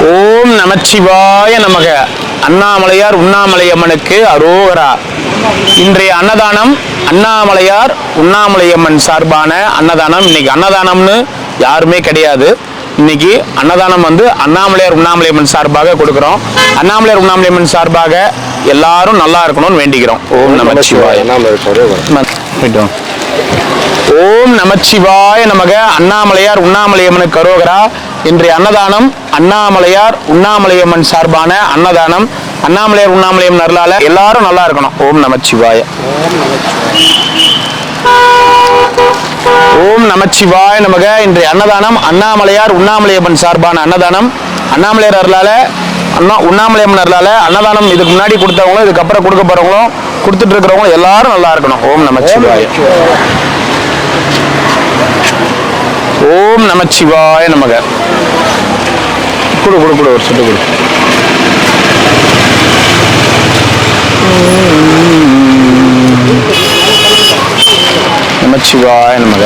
ஓம் நமச்சிவாய நமக. அண்ணாமலையார் உண்ணாமலையம்மனுக்கு அரோகரா. இன்றைய அன்னதானம் அண்ணாமலையார் உண்ணாமலையம்மன் சார்பான அன்னதானம். இன்னைக்கு அன்னதானம்னு யாருமே கிடையாது. இன்னைக்கு அன்னதானம் அண்ணாமலையார் உண்ணாமலையம்மன் சார்பாக கொடுக்கிறோம். அண்ணாமலையார் உண்ணாமலையம்மன் சார்பாக எல்லாரும் நல்லா இருக்கணும்னு வேண்டிக்கிறோம். ஓம் நமச்சிவாய. ஓம் நமச்சிவாய நமக. அண்ணாமலையார் உண்ணாமலையம்மனுக்கு அரோகரா. இன்றைய அன்னதானம் அண்ணாமலையார் உண்ணாமலையம்மன் சார்பான அன்னதானம். அண்ணாமலையார் உண்ணாமலையம்மன் அருளால எல்லாரும் நல்லா இருக்கணும். ஓம் நமச்சிவாய. ஓம் நமச்சிவாய நமக. இன்றைய அன்னதானம் அண்ணாமலையார் உண்ணாமலையம்மன் சார்பான அன்னதானம். அண்ணாமலையார் அருளால உண்ணாமலையம்மன் அருளால அன்னதானம் இதுக்கு முன்னாடி கொடுத்தவங்களும் இதுக்கப்புறம் கொடுக்க போறவங்களும் கொடுத்துட்டு இருக்கிறவங்களும் எல்லாரும் நல்லா இருக்கணும். ஓம் நமச்சிவாய. ஓம் நமச்சிவாய நமக. கொடு ஒரு சொட்டு கொடு. நமச்சிவாய நமக.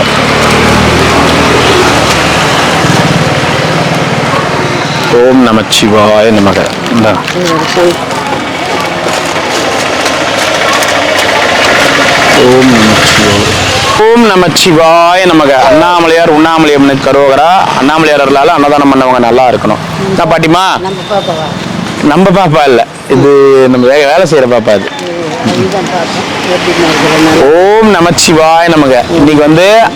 ஓம் நமச்சிவாய நமக. ஓம் நமச்சிவாய. ஓம் நமச்சிவாய நமக. அண்ணாமலையார் உண்ணாமலையம்மனுக்கு அரோகரா. அண்ணாமலையார் அருளால அன்னதானம் பண்ணவங்க நல்லா இருக்கணும். பாட்டிமா நம்ம பாப்பா இல்ல, இது நம்ம வேலை செய்யற பாப்பா. இது ஓம் நமச்சிவாய நமக. இன்னைக்கு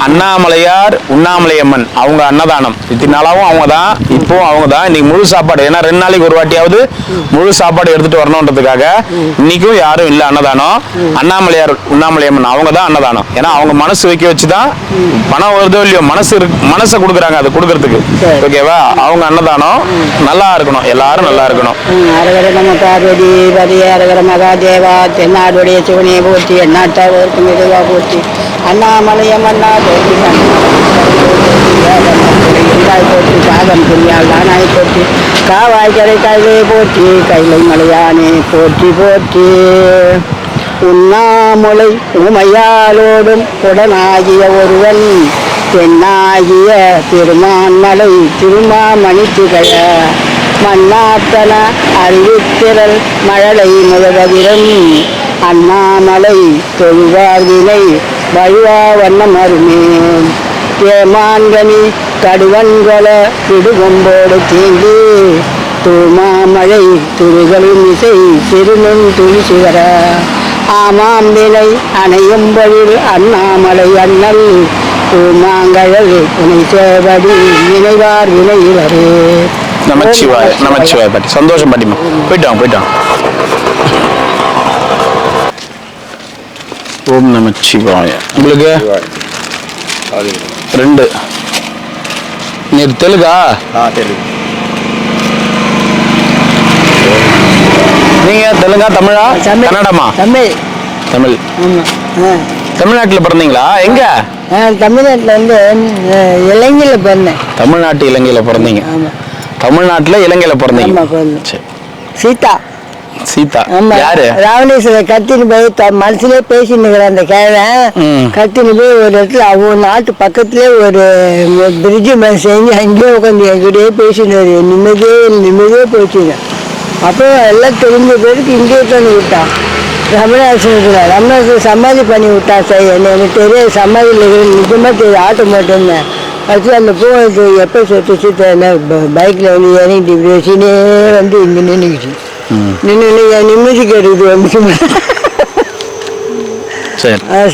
அண்ணாமலையார் உண்ணாமலையம்மன் அவங்க அன்னதானம். இத்தனை நாளாவும் அவங்க தான், இப்போ அவங்க தான். இன்னைக்கு முழு சாப்பாடு, ஏன்னா 2 நாளைக்கு ஒரு வாட்டியாவது முழு சாப்பாடு எடுத்துட்டு வரணும்ன்றதுக்காக இன்னைக்கும் யாரும் இல்லை அன்னதானம். அண்ணாமலையார் உண்ணாமலையம்மன் அவங்க தான் அன்னதானம். ஏன்னா அவங்க மனசு வைக்க வச்சுதான் பணம் வருதோ இல்லையோ, மனசை கொடுக்குறாங்க. அது கொடுக்கறதுக்கு ஓகேவா. அவங்க அன்னதானம் நல்லா இருக்கணும், எல்லாரும் நல்லா இருக்கணும். தென்னாடுடைய சிவனையை போற்றி எண்ணாட்டவருக்கு மெதுவா போற்றி. அண்ணாமலையம்மன்னா போற்றி போற்றி. சாதம் புரியால் தானாய் போற்றி. காவாய் கரை கைலை போற்றி. கைலை மலையானே போற்றி போற்றி. உண்ணாமுலை உமையாலோடும் உடனாகிய ஒருவன் பெண்ணாகிய திருமான்மலை திருமாமணி திகழ மன்னாத்தன அறிவித்திரல் மழலை முழுவதிரும் அண்ணாமலை தொழுவார்வினை வழுவா வண்ணம் அருமே. தேமான்கனி கடுவன்கொல விடுகொம்போடு தீண்டி தூமாமழை துருகளின் இசை சிறுநுண் துளிசுவர ஆமாம் வினை அணையும் பொழில் அண்ணாமலை அண்ணல் தூமாங்கழல் துணை சேவடி நினைவார் வினையிலரே. நமச்சிவாய. நமச்சிவாய பாட்டி. சந்தோஷம் பாட்டிமா. போயிட்டான். ஓம் நமச்சிவாய. உங்களுக்கு 2 நீர் தெலுங்கா? நீங்க தெலுங்கா தமிழா கன்னடமா? தமிழ். தமிழ்நாட்டுல பிறந்தீங்களா? எங்க? தமிழ்நாட்டுல இலங்கையில பிறந்தேன். தமிழ்நாட்டு இலங்கையில பிறந்தீங்க? தமிழ்நாட்டுல இலங்கையில பிறந்தீங்க. சீதா யாரு? ராவணேஸ்வர கத்தின்னு போய் மனசுலயே பேசின்னு அந்த கேழன் கத்தின்னு போய் ஒரு இடத்துல அவங்க நாட்டு பக்கத்துலயே ஒரு பிரிட்ஜு மேல செஞ்சு அங்கேயே உட்காந்து என்கிட்டயே பேசினாரு. நிம்மதியே போச்சுங்க. அப்புறம் எல்லாம் தெரிஞ்ச பேருக்கு இங்கே தான் விட்டான். ரமணாசன் சமாதி பண்ணி விட்டான். சரி, எனக்கு தெரியாது சமாதியில் நிஜமா தெரியும். ஆட்டோ மாட்டேன்னு அடுத்து அந்த பூவுக்கு எப்போ சொத்து பைக்கில் இறங்கிட்டு பேசினே இங்கே நின்றுக்கிச்சு. நிம்மதி கேட்டுக்கிட்டு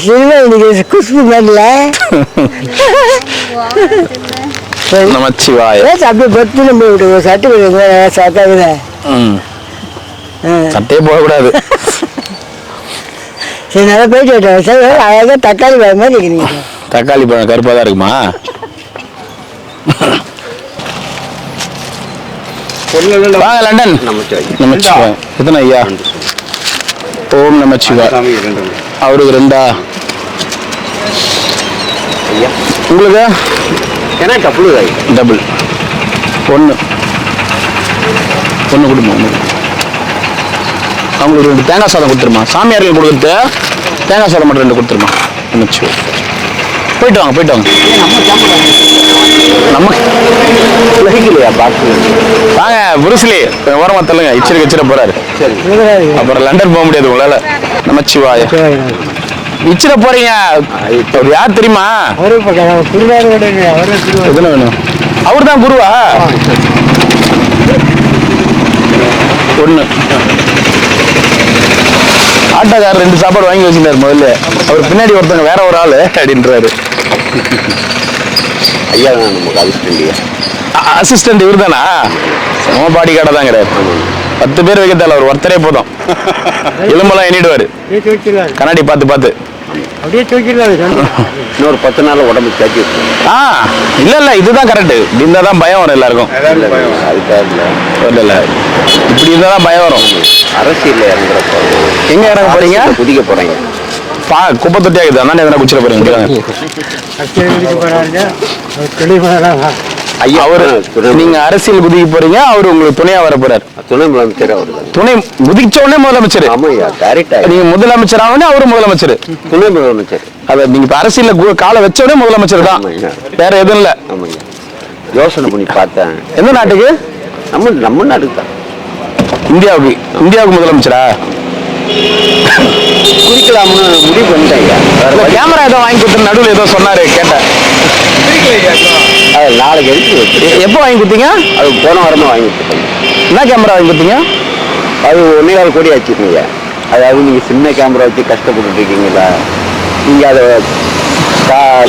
சினிமா இன்னைக்கு குஷ்பு மாதிரில அப்படியே பத்து நம்ம விட்டு சட்டை சட்டையே போகக்கூடாது. சரி, நல்லா போயிட்டு விட்டேன். சரி, அழகாக தக்காளி பழம் மாதிரி இருக்கிறீங்க. தக்காளி பழம் கருப்பாக தான் இருக்குமா? வாங்க லண்டன். நமச்சிவாய். எத்தனை ஐயா? ஓம் நமச்சிவாய். அவருக்கு 2. உங்களுக்கு? டபுள். 1 கொடுமா. அவங்களுக்கு 2 தேங்காய் சாதம் கொடுத்துருமா. சாமியார்கள் கொடுக்குறது தேங்காய் சாதம் மட்டும் 2 கொடுத்துருமா. நமச்சிவாய். போயிட்டு வாங்க போயிட்டு வாங்க. நம்ம இல்லையா பாக்ஸ் வாங்க புருஸ்லி ஓரமா தள்ளுங்க. இச்சிர போறாரு. சரி. அப்புறம் லண்டன் போக முடியாது உங்களால. நமச்சிவாய. இச்சிர போறீங்க. அவர் யார் தெரியுமா? எதுல வேணும்? அவர் தான் குருவா? ஒண்ணு ஆட்டோக்காரர் 2 சாப்பாடு வாங்கி வச்சிருந்தாரு முதல்ல. அவர் பின்னாடி ஒருத்தவங்க வேற ஒரு ஆளு அப்படின்றாரு. ஐயா தான் நமக்கு அசிஸ்டன்ட். அசிஸ்டன்ட் இவர் தானா? நம்ம பாடி கார்டை தான் கிடையாது. 10 பேர் வைக்க தேவை. அவர் ஒருத்தரே போதும். எலும்பெல்லாம் எண்ணிடுவாரு கண்ணாடி பார்த்து. அப்படியே தூக்கிடுவாரு. இன்னொரு 10 நாள் உடம்பு தேக்கி இல்ல இதுதான் கரெக்ட். இப்படி இருந்தா தான் பயம் வரும் எல்லாருக்கும். அதுக்காக இல்ல இப்படி இருந்தா தான் பயம் வரும். அரசியல் இறங்குறப்போ எங்க இறங்க போறீங்க? குதிக்க போறீங்க. குப்பை தொட்டியா இருக்குது. அண்ணா எதனா குச்சிட போறீங்க? ஐயா அவரு நீங்க அரசியல் குதிக்க போறீங்க. அவரு உங்களுக்கு துணையா வர போறாரு. துணை முதலமைச்சர் அவரு. துணை குதிச்ச உடனே முதலமைச்சர். ஆமாய்யா, டைரக்டா நீங்க முதலமைச்சர் ஆகணும். அவரு முதலமைச்சர். துணை முதலமைச்சர். அத நீங்க இப்ப அரசியல்ல காலை வச்ச உடனே முதலமைச்சர் தான். வேற எதுவும் இல்ல. ஆமாய்யா, யோசனை பண்ணி பார்த்தேன். எந்த நாட்டுக்கு? நம்ம நாட்டுக்கு தான். இந்தியாவுக்கு முதலமைச்சரா? குறிக்கலாம்னு முடிவு பண்ணிட்டேன். கேமரா ஏதோ வாங்கி கொடுத்து நடுவில் ஏதோ சொன்னாரு கேட்டேன். அது நாளைக்கு எடுத்து எப்போ வாங்கி கொடுத்தீங்க? அது போன வாரமா வாங்கி கொடுத்துட்டேன். என்ன கேமரா வாங்கி கொடுத்தீங்க? அது 1.25 கோடி ஆச்சுருக்கீங்க. அதாவது நீங்க சின்ன கேமரா வச்சு கஷ்டப்பட்டு இருக்கீங்களா, நீங்க அதை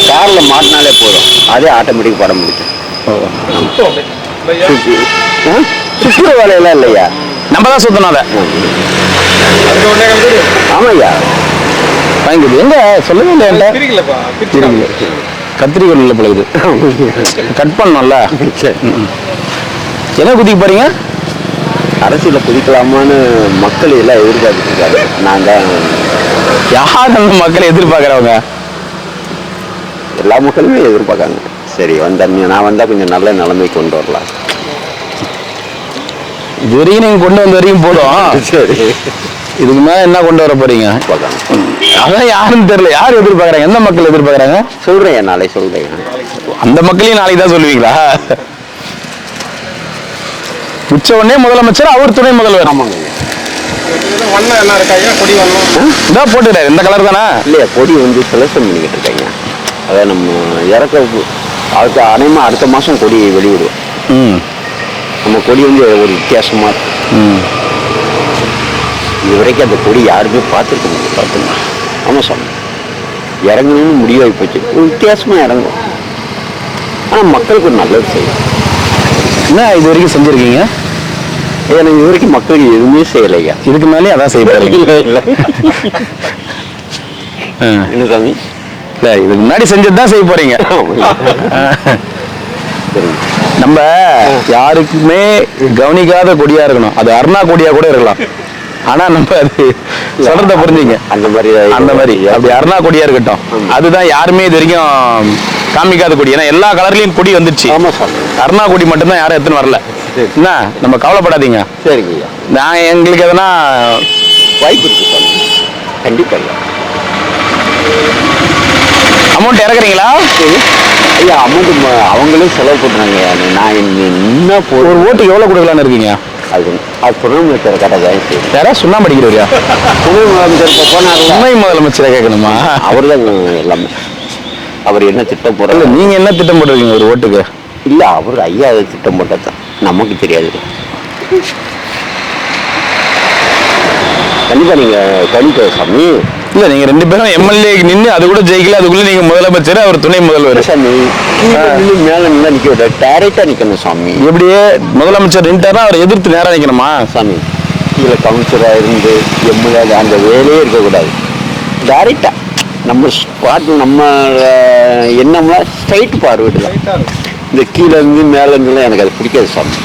கார்ல மாட்டினாலே போதும், அதே ஆட்டோமேட்டிக் படம் முடிச்சு. சுற்றுற வேலையெல்லாம் இல்லையா, நம்ம தான் சுத்தணும் அதை. ஆமாய்யா, வாங்கி எங்க சொல்லவே இல்லை. கத்திரிக்கோள் இல்லை பழகுது. கட் பண்ணோம்ல. என்ன குதிக்க போறீங்க? அரசியல குதிக்கலாமான்னு மக்கள் எல்லாம் எதிர்பார்த்துட்டு இருக்காங்க. நான் தான். யார் அந்த மக்களை எதிர்பார்க்கறவங்க? எல்லா மக்களுமே எதிர்பார்க்காங்க. சரி நான் வந்தா கொஞ்சம் நல்ல நிலைமை கொண்டு வரலாம். இது வரைக்கும் நீங்க கொண்டு வந்த வரைக்கும் போதும். சரி, இதுக்கு மேல என்ன கொண்டு வர போறீங்க? அதான் யாருன்னு தெரியல. யார் எதிர்பார்க்கறாங்க? எந்த மக்கள் எதிர்பார்க்கறாங்க? சொல்றேன், நாளை சொல்றேன். அந்த மக்களையும் நாளைக்கு தான் சொல்லுவீங்களா? உச்ச உடனே முதலமைச்சர், அவர் துணை முதல்வர். ஆமாங்க. இதான் போட்டுறாரு. இந்த கலர் தானே? இல்லையா, கொடி செலக்ஷன் பண்ணிக்கிட்டு இருக்காங்க. அதான் நம்ம அதுக்கு அனைமா அடுத்த மாசம் கொடி வெளியிடுவோம். நம்ம கொடி ஒரு வித்தியாசமா இது வரைக்கும் அந்த கொடி யாருமே பார்த்துருக்க முடியும். பார்த்துங்க. ஆமாம் சாமி, இறங்கணும்னு முடிவாகி போச்சு. ஒரு வித்தியாசமா இறங்கும். ஆனால் மக்களுக்கு ஒரு நல்லது செய்யும். என்ன இது வரைக்கும் செஞ்சிருக்கீங்க? எனக்கு இது வரைக்கும் மக்களுக்கு எதுவுமே செய்யலையா. இதுக்கு மேலே அதான் செய்ய போறீங்க. என்ன சாமி? இல்லை, இதுக்கு முன்னாடி செஞ்சது தான் செய்ய போறீங்க. நம்ம யாருக்குமே கவனிக்காத கொடியா இருக்கணும். அது அருணா கொடியா கூட இருக்கலாம். ஆனா நம்ம அது சொல்றத புரிஞ்சுங்க. அந்த மாதிரி அப்படி அருணா கொடியா இருக்கட்டும். அதுதான் யாருமே இது வரைக்கும் காமிக்காத கொடி. ஏன்னா எல்லா கலர்லயும் கொடி வந்துருச்சு. அருணா கொடி மட்டும்தான் யாரும் எத்தனை வரல. என்ன, நம்ம கவலைப்படாதீங்க. சரிங்க. நான் எங்களுக்கு எதனா வாய்ப்பு இருக்கு கண்டிப்பா. அமௌண்ட் இறக்குறீங்களா? ஐயா, அமௌண்ட் அவங்களே செலவு பண்றாங்க. நான் என்ன ஒரு ஓட்டு எவ்வளவு கொடுக்கலான்னு இருக்கீங்க? அது துணை முதலமைச்சர் கட்டதான். யாரா சுண்ணாம்பு அடிக்கிறவரியா? துணை முதலமைச்சர் போனார். துணை முதலமைச்சரை கேட்கணுமா? அவர் தான் எல்லாமே. அவர் என்ன திட்டம் போடுறாரு? நீங்க என்ன திட்டம் போட்டிருக்கீங்க ஒரு ஓட்டுக்கு? இல்ல, அவர் ஐயா திட்டம் போட்டதான் நமக்கு தெரியாது. கண்டிப்பா நீங்க கணிக்க சாமி. இல்ல, நீங்க 2 பேரும் எம்எல்ஏ நின்று அது கூட ஜெயிக்கல. அதுக்குள்ள நீங்க முதலமைச்சர், அவர் துணை முதல்வர். சாமி மேல நின்னா நிக்க விட டைரக்டா நிக்கணும் சாமி. எப்படியே முதலமைச்சர் நின்றாருன்னா அவர் எதிர்த்து நேரம் நிக்கணுமா சாமி? கீழே கவுன்சிலரா இருந்து எம்எல்ஏ அந்த வேலையே இருக்கக்கூடாது. டைரக்டா நம்ம பார்த்து நம்ம என்னம்னா ஸ்ட்ரைட் பார்வையிடலாம். இந்த கீழே இருந்து மேல இருந்துலாம் எனக்கு அது பிடிக்காது சாமி.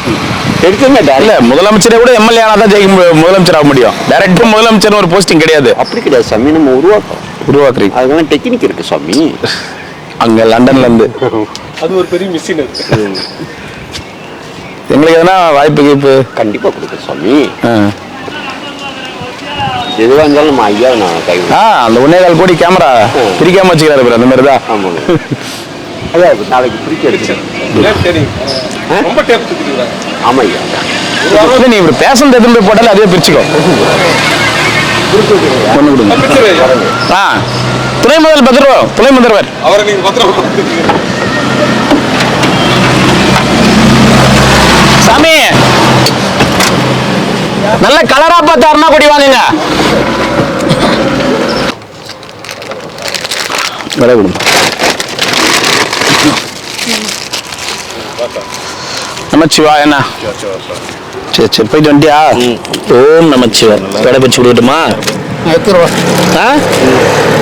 எடுத்துங்க இல்ல, முதலமைச்சரே கூட எம்எல்ஏ ஆனாதான் ஜெயிக்க முதலமைச்சர் ஆக முடியும். டைரக்டா முதலமைச்சர் ஒரு போஸ்டிங் கிடையாது. அப்படி கிடையாது சாமி, நம்ம உருவாக்குறீங்க. அதுக்கெல்லாம் டெக்னிக் இருக்கு சாமி. அங்க லண்டன்ல இருந்து அது ஒரு பெரிய மிஷின். எங்களுக்கு எதனா வாய்ப்பு கண்டிப்பா கொடுக்க சாமி. எதுவாக இருந்தாலும் நம்ம ஐயா நான் கை அந்த 1.25 கோடி கேமரா பிரிக்காம வச்சுக்கிறாரு bro, அந்த மாதிரி தான். ஆமாங்க. அதான் நாளைக்கு பிரிக்க எடுத்துக்கிறேன். ரொம்ப டேப் தூக்கிடுவா. ஆமாம் ஐயா. நீ இப்படி பேசணும் எடுத்து போய் போட்டாலும் அதே பிரிச்சுக்கோ. ஒன்று கொடுங்க. துணை முதல் 10 ரூபா, துணை முதல்வர் அவரை நீங்க பத்திரம் சாமி நல்ல கலரா பார்த்து அருணா கொடி வாங்குங்க. விலை கொடுங்க. நமச்சிவாய என்ன சரி சரி போயிட்டு வந்துட்டியா? ஓம் நமச்சிவாய். கடை வச்சு கொடுக்கட்டுமா?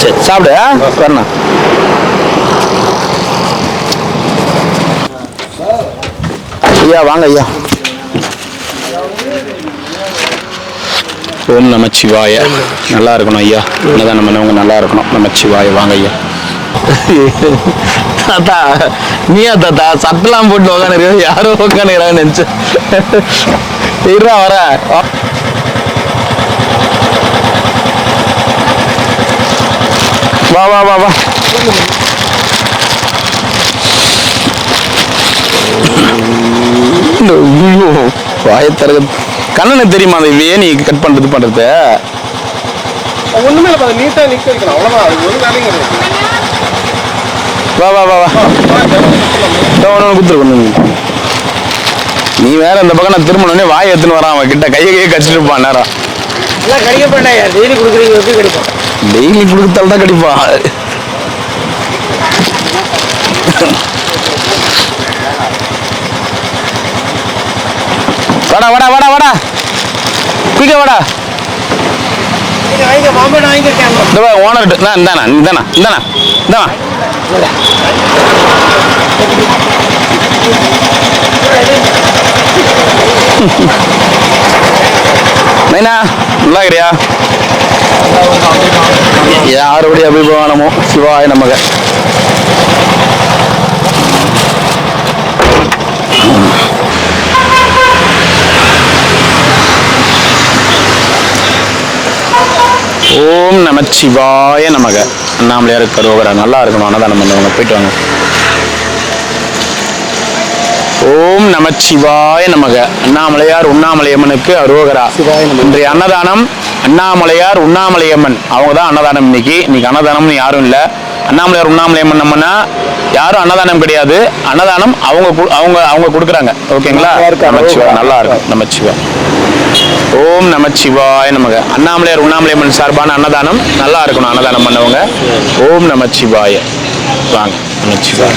சரி சாப்பிடு வரணும். ஐயா வாங்க ஐயா. ஓம் நமச்சிவாய. நல்லா இருக்கணும் ஐயா, என்னதான் பண்ணவங்க நல்லா இருக்கணும். நமச்சிவாய வாங்க ஐயா. தாத்தா நீயா தாத்தா சட்டெல்லாம் போட்டு உக்காந்துருக்க, யாரோ உக்காந்துக்கிறான்னு நினைச்சேன். இருடா வர. வா வா வா வா. வாயத்தரக கண்ணனுக்கு தெரியுமா அந்த இவையே நீ கட் பண்றது ஒண்ணுமே இல்லை, நீட்டா நிக்க வைக்கணும், அவ்வளவுதான். அது ஒரு வேலையும் கிடையாது. வா வா வா வா. குத்துரு. நீ வேற இந்த பக்கம் நான் திரும்பணுன்னே வாய் எடுத்துன்னு வரான், அவன் கிட்ட கையை கடிச்சிட்டு இருப்பான் நேரம். கடிக்க மாட்டாயா? டெய்லி கொடுக்குறீங்க, எப்படி கிடைக்கும்? டெய்லி கொடுத்தால் தான் கடிப்பான். வாடா வாடா வாடா வாடா குயிக்க வாடா. ஓனர் இந்தாண்ணா இந்தாண்ணா இந்தாண்ணா இந்தாண்ணா. நைனா நல்லா இருக்கிறியா? யாருடைய அபிமானமோ சிவாய நமக. ஓம் நமச்சிவாய நமக. அண்ணாமலையார் கரோகரா. நல்லா இருக்கணும் அன்னதானம் பண்ணவங்க போயிட்டு வாங்க. ஓம் நமச்சிவாய நமக. அண்ணாமலையார் உண்ணாமலையம்மனுக்கு அரோகரா. இன்றைய அன்னதானம் அண்ணாமலையார் உண்ணாமலையம்மன் அவங்க தான் அன்னதானம். இன்னைக்கு அன்னதானம்னு யாரும் இல்லை. அண்ணாமலையார் உண்ணாமலையம்மன் நம்மனா யாரும் அன்னதானம் கிடையாது. அன்னதானம் அவங்க கொடுக்குறாங்க. ஓகேங்களா? நமச்சிவாய் நல்லா இருக்கும். நமச்சிவாய். ஓம் நமச்சிவாய நமக. அண்ணாமலையார் உண்ணாமலையம்மன் சார்பான அன்னதானம் நல்லா இருக்கணும் அன்னதானம் பண்ணவங்க. ஓம் நமச்சிவாய. வாங்க நமச்சிவாய்.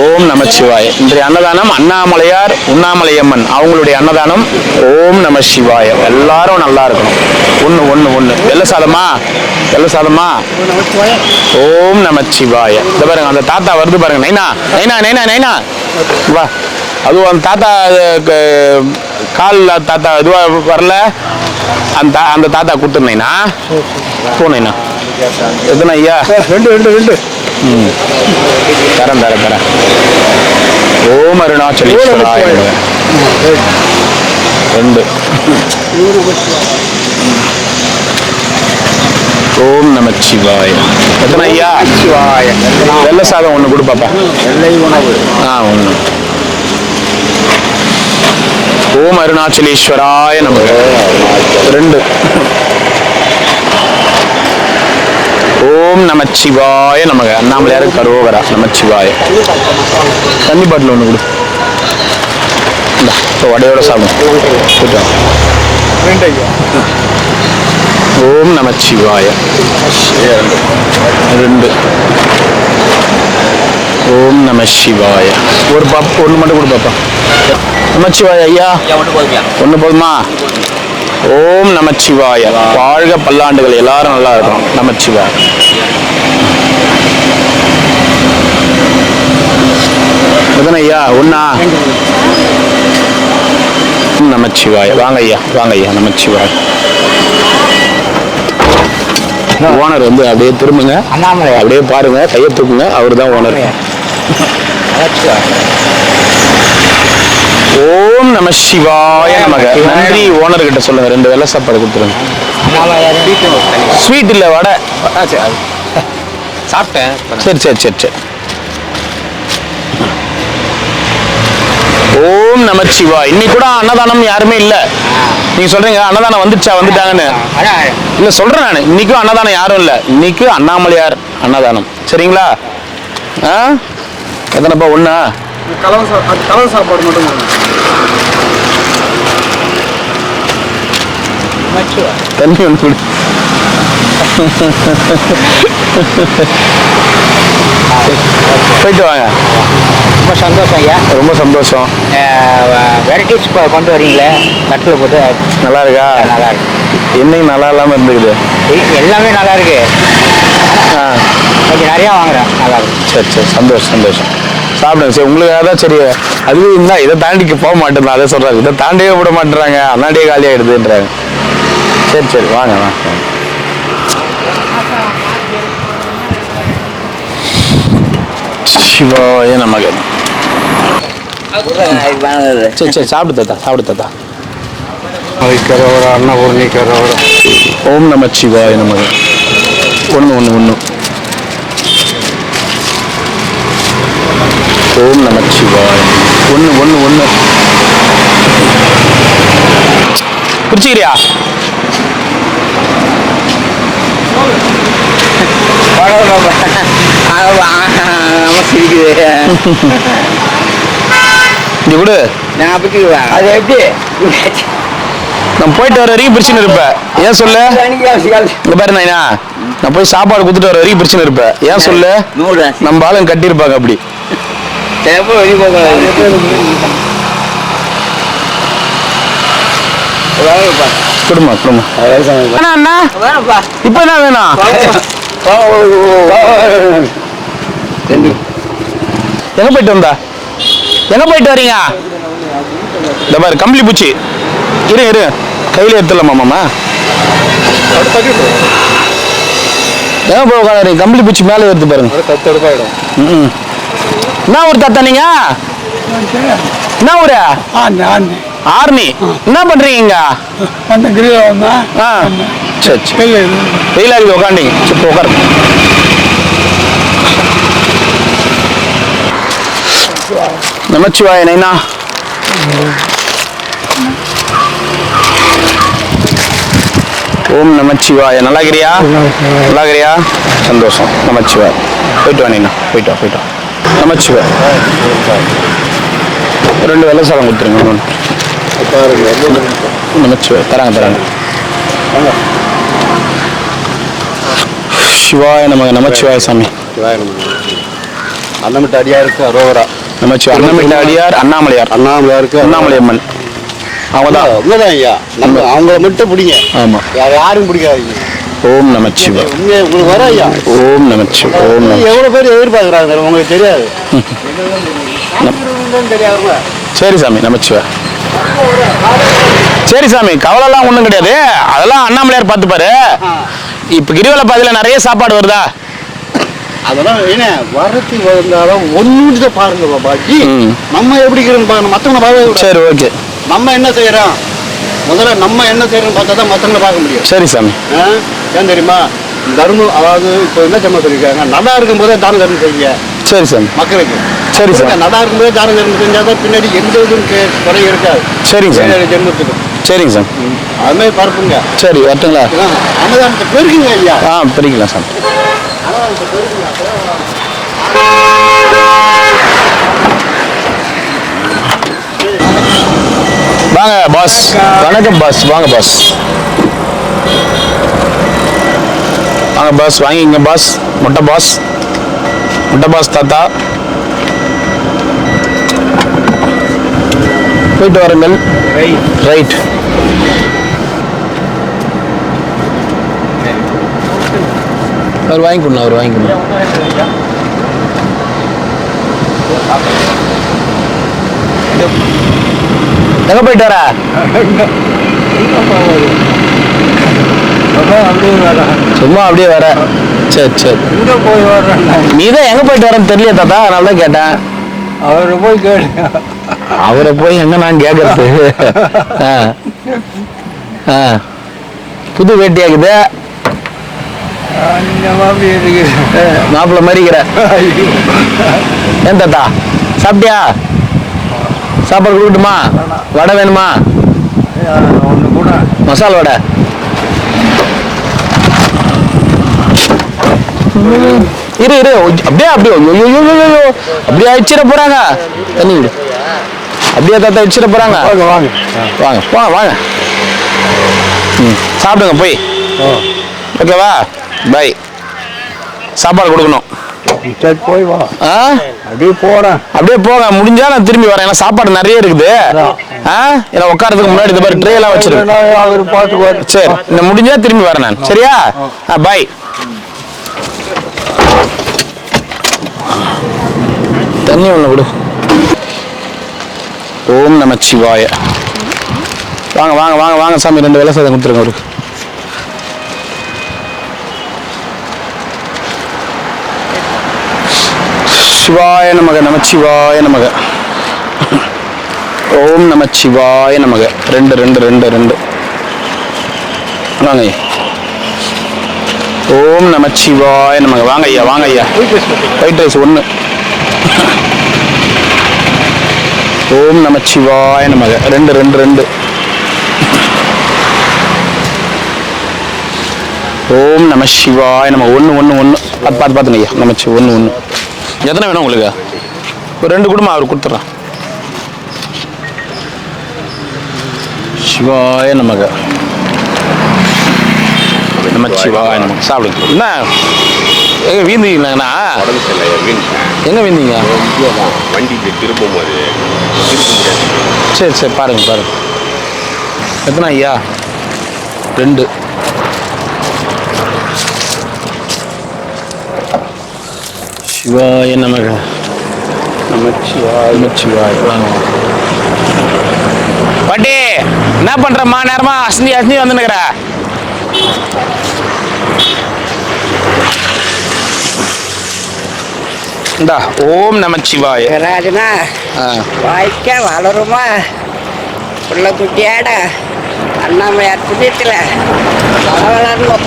ஓம் நமச்சிவாய. இன்றைய அன்னதானம் அண்ணாமலையார் உண்ணாமலையம்மன் அவங்களுடைய அன்னதானம். ஓம் நம சிவாய. எல்லாரும் நல்லா இருக்கணும். ஒன்று வெள்ள சாதமா ஓம் நமச்சிவாய. இந்த பாருங்க அந்த தாத்தா வருது பாருங்க. நைனா நைனா நைனா நைனா வா. அதுவும் அந்த தாத்தா காலில் தாத்தா இதுவா வரல. அந்த தாத்தா கொடுத்துருந்தீங்கன்னா போனீங்கன்னா எத்தனை ஐயா? ரெண்டு. தரேன். ஓம் அருணாச்சலேஸ்வராய 2. ஓம் நமச்சிவாய. எத்தனை ஐயா? சிவாய. வெள்ள சாதம் 1 கொடு பாப்பா. வெள்ளை உணவு 1. ஓம் அருணாச்சலேஸ்வராய நமக 2. ஓம் நமச்சிவாய நமக. அண்ணாமலையார் கரோகரா. நமச்சிவாய. தண்ணி பாட்டில் 1 கொடு. வடையோட சாப்பிடும். ஓம் நமச்சிவாய 2. ஓம் நம சிவாய. ஒரு பாப்பா 1 மட்டும் கொடு பாப்பா. நமச்சிவாய ஐயா 1 போதுமா? ஓம் நமச்சிவாய. வாழ்க பல்லாண்டுகள், எல்லாரும் நல்லா இருக்கும். நமச்சிவாய. எத்தனை ஐயா? 1. நமச்சிவாய. வாங்க ஐயா நமச்சிவாய. ஓனர் வந்து அப்படியே திரும்புங்க, அப்படியே பாருங்க, கையை தூக்குங்க. அவர் தான் ஓனர். ஓம் நம சிவாய நமக. நன்றி. ஓனர் கிட்ட சொல்லுங்க 2 வெள்ளை சாப்பாடு கொடுத்துருங்க. ஸ்வீட் இல்ல, வடை. சாப்பிட்டேன். சரி சரி சரி சரி. ஓம் நமச்சிவாய். இன்னைக்கு கூட அன்னதானம் யாருமே இல்ல. நீங்க சொல்றீங்க அன்னதானம் வந்துட்டாங்கன்னு. இல்ல சொல்றேன் நான், இன்னைக்கும் அன்னதானம் யாரும் இல்ல. இன்னைக்கு அண்ணாமலையார் அன்னதானம். சரிங்களா? எத்தனைப்பா? ஒண்ணா? கலர் சாப்பாடு மட்டும் தண்ணி ஒன்று கொடு. போயிட்டு வாங்க. ரொம்ப சந்தோஷம் ஐயா. ரொம்ப சந்தோஷம். வெரைட்டிஸ் கொண்டு வரீங்களே தட்டில் போட்டு. நல்லா இருக்கா? நல்லா இருக்கு. என்னையும் நல்லா இல்லாமல் இருந்துக்குது. எல்லாமே நல்லா இருக்கு. கொஞ்சம் நிறையா வாங்குறேன். நல்லா இருக்கு. சரி சரி, சந்தோஷம் சந்தோஷம். சாப்பிடுங்க. சரி, உங்களுக்கு அதான் சரி. அதுவும் இருந்தால் இதை தாண்டிக்கு போக மாட்டேன். அதை சொல்கிறாங்க, இதை தாண்டியே விட மாட்டேறாங்க, அண்ணாடியே காலியாகிடுதுன்றாங்க. சரி சரி, வாங்க வாங்க. சிவாய நமக. சரி சரி, சாப்பிடு தாத்தா, சாப்பிடு தாத்தா. அன்னபூர்ணிக்கரோட. ஓம் நம சிவாய நமக. ஒன்று ஒன்று ஒன்று. ஓம் நம சிவாய. ஒன்று ஒன்று ஒன்று. பிடிச்சிக்கிறியா? இங்க கூட அது எப்படி நான் போயிட்டு வர வரைக்கும் பிரச்சனை இருப்பேன். ஏன் சொல்லு? இங்க பாரு நைனா, நான் போய் சாப்பாடு கொடுத்துட்டு வர வரைக்கும் பிரச்சனை இருப்பேன். ஏன் சொல்லு? நம்ம ஆளுங்க கட்டியிருப்பாங்க அப்படி. குடுமா குடுமா. அண்ணா இப்ப என்ன வேணும்? எங்க போயிட்டு வந்தா? எங்க போயிட்டு வரீங்க? இந்த பாரு கம்பளி பூச்சி. இரு கையில எடுத்துடலாமா மாமா? எங்க போய் உட்காந்து கம்பளி பூச்சி மேலே எடுத்து பாருங்க. என்ன ஊர் தாத்தா நீங்க? என்ன ஊரு? ஆர்மி. என்ன பண்றீங்க? சரி சரி, வெயிலா இருக்குது உட்காண்டிங்க. சரி உட்காருங்க. நமச்சிவாய நைனா. ஓம் நமச்சிவாய. நல்லா இருக்கிறியா? நல்லா இருக்கிறியா? சந்தோஷம். நமச்சிவாய். போயிட்டு வா நைனா, போயிட்டு வா. நமச்சிவாய். 2 வெள்ளை சாதம் கொடுத்துருங்க. நமச்சிவாய். தராங்க. சிவாய நமக. நமச்சிவாய சாமி. அன்னமிட்ட அடியாருக்கு அரோகரா. நமச்சிவாய். அன்னமிட்ட அடியார் அண்ணாமலையாருக்கு அண்ணாமலையம்மன். அவங்கதான் உண்மைதான் ஐயா. நம்ம அவங்கள மட்டும் பிடிங்க. ஆமா, யாரும் பிடிக்காதீங்க. ஓம் நமச்சிவாய். உண்மையை உங்களுக்கு வர ஐயா. ஓம் நமச்சிவாய். ஓம் நமச்சிவாய். எவ்வளவு பேர் எதிர்பார்க்கறாங்க உங்களுக்கு தெரியாது. தெரியாதுங்க. சரி சாமி. நமச்சிவாய். சரி சாமி, கவலைலாம் ஒன்றும் கிடையாது. அதெல்லாம் அண்ணாமலையார் பார்த்துப்பாரு. இப்போ கிரிவல பாதையில் நிறைய சாப்பாடு வருதா? அதெல்லாம் என்ன வரத்துக்கு வந்தாலும் ஒன்று பாருங்க பாபாஜி. நம்ம எப்படி இருக்கிறோன்னு பாருங்க, மற்றவங்க பார்க்க. சரி ஓகே. நம்ம என்ன செய்யறோம் முதல்ல, நம்ம என்ன செய்யறோம்னு பார்த்தா தான் மற்றவங்களை பார்க்க முடியும். சரி சாமி. ஏன் தெரியுமா? தர்மம், அதாவது இப்போ என்ன ஜென்மம் சொல்லியிருக்காங்க, நல்லா இருக்கும்போதே தான தர்மம் செய்யுங்க சரி சாமி. மக்களுக்கு. சரி சார். நல்லா இருக்கும்போதே தான தர்மம் செஞ்சாதான் பின்னாடி எந்த இதுவும் குறை இருக்காது. சரிங்க சார். ஜென்மத்துக்கு. சரிங்க சார். அது மாதிரி பரப்புங்க. சரி வரட்டுங்களா? அன்னதானத்தை பெருக்குங்க ஐயா. பெருக்கலாம் சார். அன்னதானத்தை பெருக்குங்க. வாங்க பாஸ். வணக்கம் பாஸ். வாங்க பாஸ். வாங்க பாஸ், வாங்கிங்க பாஸ். முட்டை பாஸ் தாத்தா. போயிட்டு வாருங்கள். ரைட். அவர் வாங்கிக்கணும். எங்க போயிட்டு வர? சும்மா அப்படியே வர. சரி. நீ தான் எங்க போயிட்டு வரன்னு தெரியல தாத்தா, அதனால தான் கேட்டேன். அவர் போய் கேட்டு அவரை போய் எங்க நான் கேட்கறது? புது வேட்டியாக்குது, மாப்பிள்ள மாதிரிக்கிற. ஏன் தாத்தா சாப்பிட்டியா? சாப்பாடு கொடுக்கட்டுமா? வடை வேணுமா? மசாலா வடை. இரு இரு, அப்படியே அப்படியே அப்படியே அடிச்சிட போறாங்க. தண்ணி விடு. அப்படியே தாத்தா அடிச்சிட போறாங்க. வாங்க வாங்க வாங்க வாங்க. சாப்பிடுங்க போய். ஓகேவா? பாய். சாப்பாடு கொடுக்கணும். போய் வா. அப்படியே போறேன். அப்படியே போங்க, முடிஞ்சா நான் திரும்பி வரேன். ஏன்னா சாப்பாடு நிறைய இருக்குது. ஏன்னா உட்காரத்துக்கு முன்னாடி இந்த மாதிரி ட்ரே எல்லாம் வச்சிருக்கேன். சரி, இந்த முடிஞ்சா திரும்பி வரேன் நான். சரியா? பாய். தண்ணி ஒண்ணு கொடு. ஓம் நமச்சிவாய. வாங்க வாங்க வாங்க வாங்க சாமி, 2 வேளை சாதம் கொடுத்துருங்க அவருக்கு. சிவாய நமக, நமச்சிவாய நமக. ஓம் நமச்சிவாய நமக. 2 2 2 2. வாங்க ஐயா. ஓம் நமச்சிவாய நமக. வாங்க ஐயா, வாங்க ஐயா. White rice 1. ஓம் நமச்சிவாய நமக. 2 2 2. ஓம் நம சிவாய நம. 1 1 1. பார்த்துங்க ஐயா. நமச்சி 1 1. எத்தனை வேணும் உங்களுக்கு? ஒரு 2 குடும்பம் அவர் கொடுத்துட்றான். சிவாய நமக. நமச்சிவாய நமக. சாப்பிடுங்க. என்ன எங்க வீந்தீங்களாங்கண்ணா? எங்க வீந்தீங்க? வண்டிக்கு திரும்பும் போது. சரி சரி, பாருங்க பாருங்க. எத்தனை ஐயா? 2. சிவாய நமக. நமச்சிவாய நமச்சிவாய. பாட்டி என்ன பண்றம்மா? நேரமா அசந்தி அசந்தி வந்துனுக்குற. இந்தா ஓம் நமச்சிவாய. ராஜனா வாய்க்க வளருமா உள்ள குட்டியாட அண்ணாமையார் புண்ணியத்தில் வளரணும்.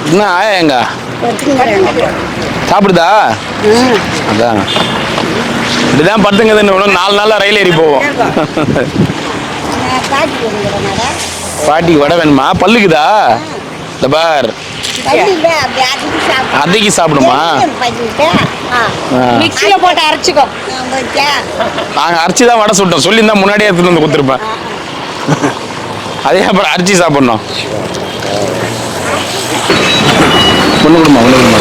என்ன ஆயா எங்க சாப்பிடுதா? அதான் இப்படிதான் படுத்துங்க. இன்னும் 4 நாள்ல ரயில் ஏறி போவோம். பாட்டிக்கு வடை வேணுமா? பல்லுக்குதா? இந்த பார், அதைக்கு சாப்பிடுமா? மிக்ஸில போட்டு அரைச்சிக்கோ. நாங்க அரைச்சிதான் வடை சுட்டோம். சொல்லியிருந்தா முன்னாடியே எடுத்துட்டு வந்து கொடுத்துருப்பேன். அதே அப்புறம் அரைச்சி சாப்பிடணும். ஒண்ணு கொடுமா, ஒண்ணு கொடுமா.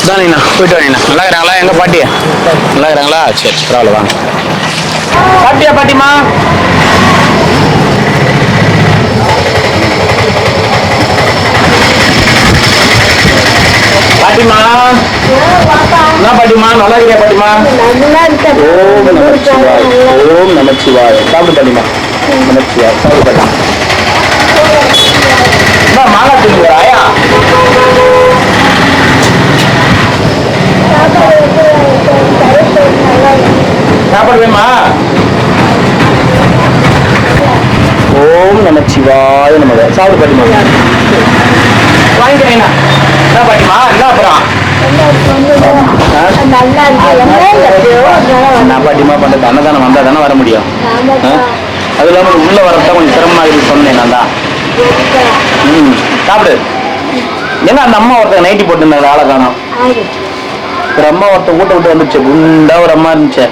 தானேண்ணா போயிட்டு வாங்கண்ணா. நல்லா இருக்கிறாங்களா எங்க பாட்டி? நல்லா இருக்கிறாங்களா? சரி பரவாயில்ல, வாங்க. பாட்டியா பாட்டிமா? பாட்டிமா என்ன பாட்டிமா? நல்லா இருக்கியா பாட்டிமா? ஓம் நமச்சிவாய். ஓம் நமச்சிவாய். சாப்பிடு பாட்டிமா. நமச்சிவாய். சாப்பிடு பாட்டா. மாலா தூங்குறாயா? சாப்பாடு வேணுமா? ஓம் நமச்சிவாய நமக. சாப்பிடு பாட்டிமா. வாங்கிக்கிறேன். என்ன பாட்டிமா? என்ன அப்புறம் என்ன பாட்டிமா பண்றது? அன்னதானம் வந்தா தானே வர முடியும். அது இல்லாம உள்ள வரதான் கொஞ்சம் சிரமமா இருக்கு சொன்னேன் நான் தான். சாப்பிடு. ஏன்னா அந்த அம்மா ஒருத்தர் நைட்டி போட்டு இருந்தாங்க, ஆளை காணோம். ஒரு அம்மா ஒருத்தர் வீட்டை விட்டு வந்துச்சு, குண்டா ஒரு அம்மா இருந்துச்சு.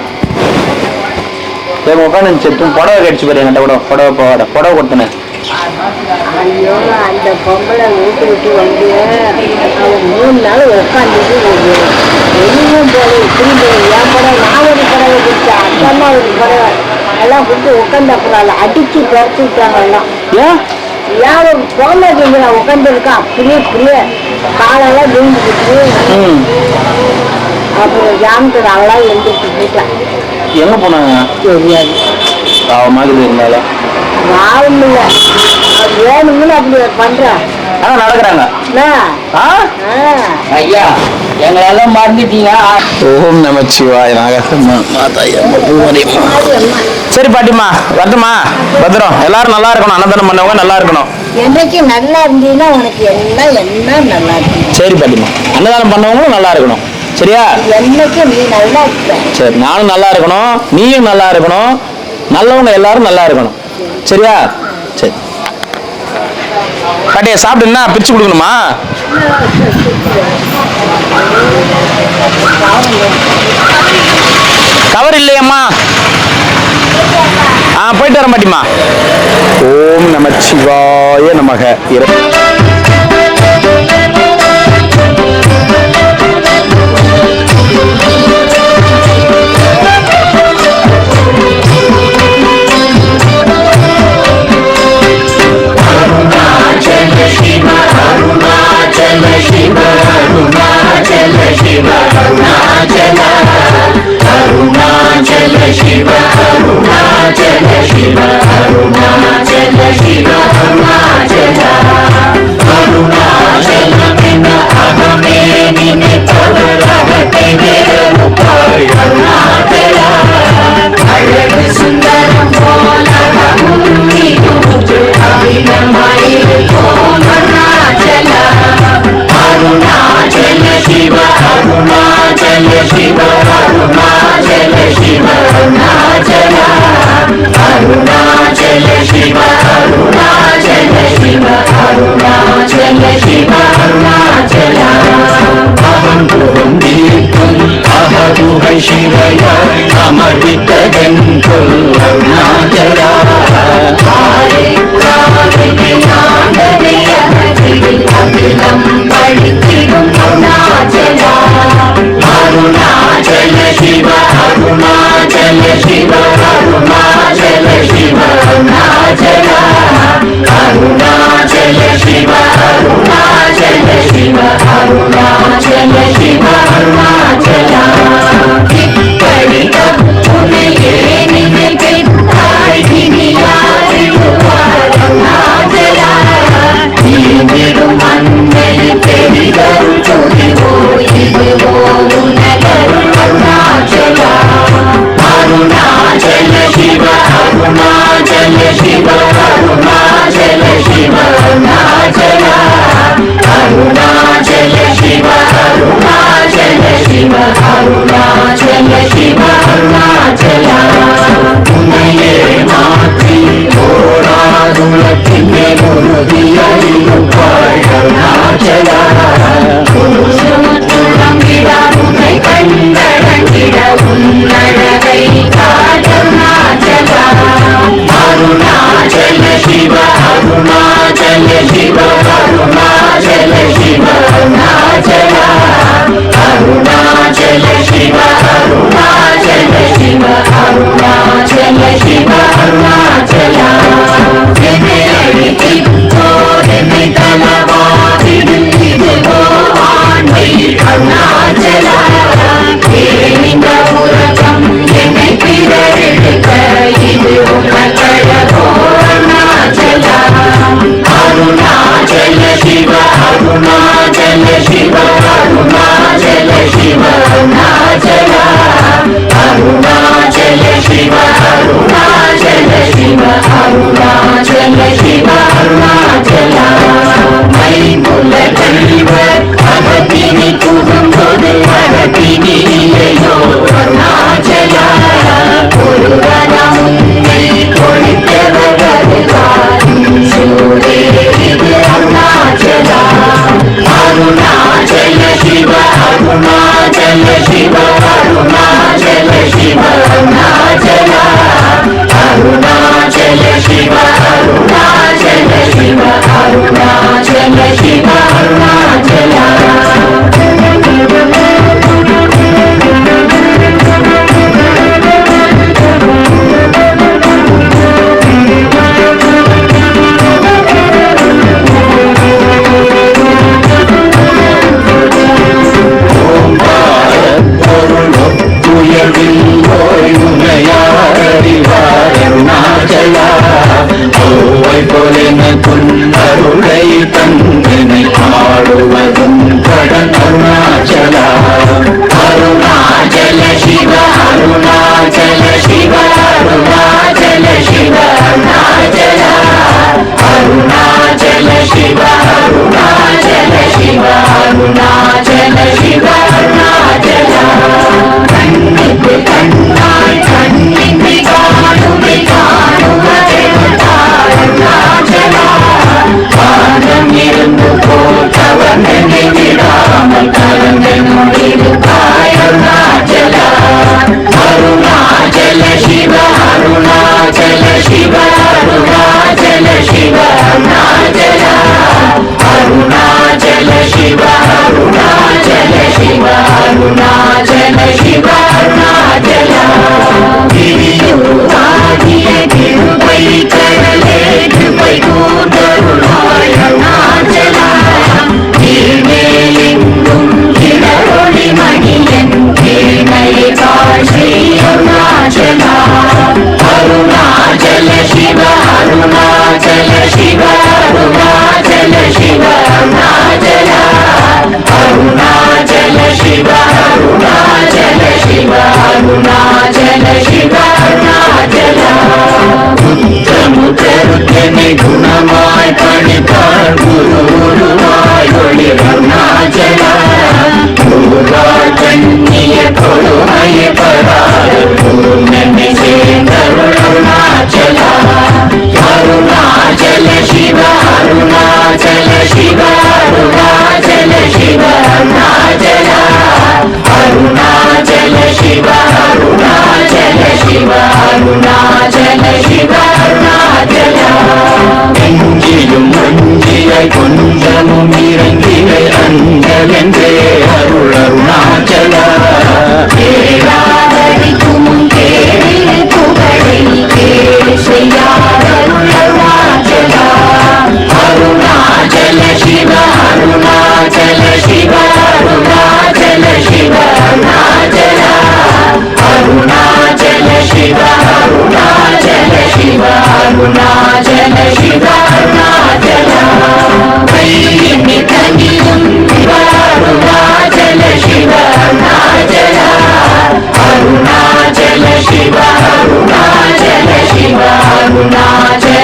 உட்காந்து இருந்துச்சு. புடவை கடிச்சு பாரு. என்கிட்ட கூட புடவை கொடுத்தனேன். ஐயோ, அந்த பொம்பளை வீட்டு விட்டு வந்து அவன் 3 நாள் உட்காந்துட்டு வெளியும் போல திரும்ப என் படம் நான் ஒரு பறவை கொடுத்தேன். அந்த அம்மா ஒரு பறவை எல்லாம் கொடுத்து உட்காந்து அப்புறம் அடிச்சு துரத்து விட்டாங்க எல்லாம். ஏன் போன உட்காந்துருக்கான் அப்படியே அப்படியே காலெல்லாம் விழுந்துட்டு. அப்புறம் ஜாமத்தில் அவளா எழுந்துட்டு போயிட்டான். எங்க போனாங்க? தெரியாது. பாவமாக இருந்தாலும் யாரும் இல்லை வேணும்னு அப்படி பண்றேன் ஆனா நடக்கிறாங்க. ஐயா எங்களெல்லாம் மறந்துட்டீங்க. ஓம் நமச்சிவாய சரி பாட்டிமா வரட்டுமா? பத்திரம். எல்லாரும் நல்லா இருக்கணும். அன்னதானம் பண்ணவங்க நல்லா இருக்கணும். என்னைக்கு நல்லா இருந்தீங்கன்னா உனக்கு எல்லாம் நல்லா இருக்கும். சரி பாட்டிமா, அன்னதானம் பண்ணவங்களும் நல்லா இருக்கணும். சரியா? என்னைக்கு நீ நல்லா இருக்க. சரி, நானும் நல்லா இருக்கணும், நீயும் நல்லா இருக்கணும், நல்லவங்க எல்லாரும் நல்லா இருக்கணும். சரியா? சரி பாட்டியா, சாப்பிட்டுன்னா பிரிச்சு கொடுக்கணுமா? கவர் இல்லையம்மா. போயிட்டு வரேன் பாட்டிமா. ஓம் நமச்சிவாய நமக. Shiva, Arunachal Shiva, Arunachal Shiva Arunachal Shiva Arunachal முத்தமுத்தருத்தனை குணமாய் பணித்தார் குருவாய் ஒளி அருணாச்சலா குருவாய் கண்ணிய கொடுமைய பராத பூர்ணனை சேர்ந்தருள் அருணாச்சலா அருணாச்சல சிவ அருணாச்சல சிவ அருணாச்சல சிவ அருணாச்சலா அருணாச்சல சிவ அருணாச்சல சிவ அருணாச்சல சிவ அருணாச்சலா நெஞ்சிலும் மஞ்சியை கொஞ்சமும் இறங்கிலை அஞ்சலென்றே அருள் அருணாச்சலா கேளாதரிக்கும் கேளில் புகழை கேள் செய்யாத அருள் அருணாச்சலா அருணாச்சல சிவ அருணாச்சல சிவ அருணாச்சல சிவ அருணாச்சலா அருணாச்சல சிவ அருணாச்சல சிவ அருணாச்சல சிவ அருணாச்சலா கையினி தங்கியும் அருணாச்சல சிவ அருணாச்சலா அருணாச்சல சிவ அருணாச்சல சிவ அருணாச்சல